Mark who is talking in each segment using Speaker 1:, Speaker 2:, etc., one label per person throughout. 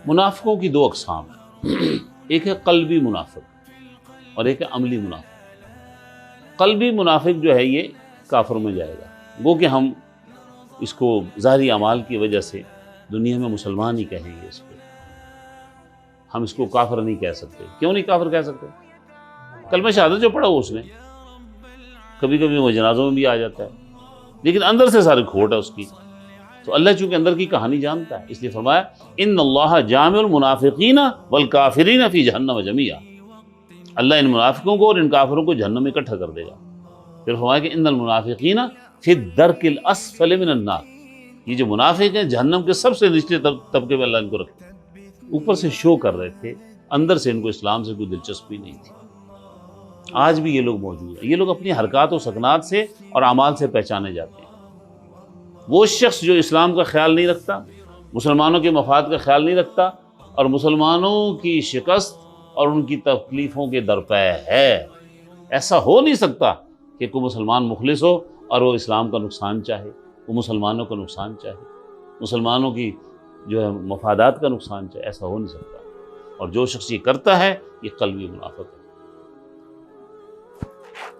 Speaker 1: منافقوں کی دو اقسام ہیں، ایک ہے قلبی منافق اور ایک ہے عملی منافق۔ قلبی منافق جو ہے یہ کافر میں جائے گا، گو کہ ہم اس کو ظاہری اعمال کی وجہ سے دنیا میں مسلمان ہی کہیں گے، اس کو ہم اس کو کافر نہیں کہہ سکتے۔ کیوں نہیں کافر کہہ سکتے؟ کلمہ شہادت جو پڑھا ہو اس نے، کبھی کبھی وہ جنازوں میں بھی آ جاتا ہے، لیکن اندر سے ساری کھوٹ ہے اس کی۔ تو اللہ چونکہ اندر کی کہانی جانتا ہے، اس لیے فرمایا ان اللہ جامع المنافقین والکافرین فی جہنم جمیعا، اللہ ان منافقوں کو اور ان کافروں کو جہنم میں اکٹھا کر دے گا۔ پھر فرمایا کہ ان المنافقین فی الدرک الاسفل من النار، یہ جو منافق ہیں جہنم کے سب سے نچلے طبقے میں اللہ ان کو رکھتے ہیں۔ اوپر سے شو کر رہے تھے، اندر سے ان کو اسلام سے کوئی دلچسپی نہیں تھی۔ آج بھی یہ لوگ موجود ہیں، یہ لوگ اپنی حرکات و سکنات سے اور اعمال سے پہچانے جاتے ہیں۔ وہ شخص جو اسلام کا خیال نہیں رکھتا، مسلمانوں کے مفاد کا خیال نہیں رکھتا اور مسلمانوں کی شکست اور ان کی تکلیفوں کے درپے ہے، ایسا ہو نہیں سکتا کہ کوئی مسلمان مخلص ہو اور وہ اسلام کا نقصان چاہے، وہ مسلمانوں کا نقصان چاہے، مسلمانوں کی جو ہے مفادات کا نقصان چاہے، ایسا ہو نہیں سکتا۔ اور جو شخص یہ کرتا ہے یہ قلبی منافق ہے۔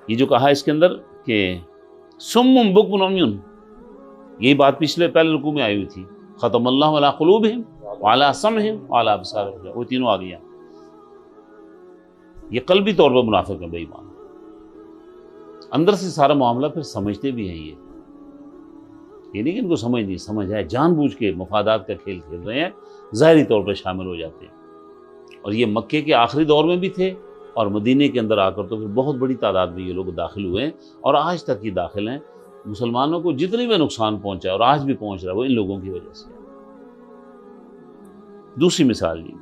Speaker 1: یہ جو کہا اس کے اندر کہ صم بکم عمی، یہی بات پہلے رکوع میں آئی ہوئی تھی، ختم اللہ علی قلوبہم وعلی سمعہم وعلی ابصارہم، وہ تینوں آ گیا۔ یہ قلبی طور پر منافق ہیں، بے ایمان، اندر سے سارا معاملہ پھر سمجھتے بھی ہیں۔ یہ نہیں کہ ان کو سمجھ نہیں، سمجھ ہے، جان بوجھ کے مفادات کا کھیل کھیل رہے ہیں، ظاہری طور پر شامل ہو جاتے ہیں۔ اور یہ مکے کے آخری دور میں بھی تھے اور مدینے کے اندر آ کر تو پھر بہت بڑی تعداد میں یہ لوگ داخل ہوئے ہیں اور آج تک یہ داخل ہیں۔ مسلمانوں کو جتنی بھی نقصان پہنچا ہے اور آج بھی پہنچ رہا ہے وہ ان لوگوں کی وجہ سے ہے۔ دوسری مثال جی،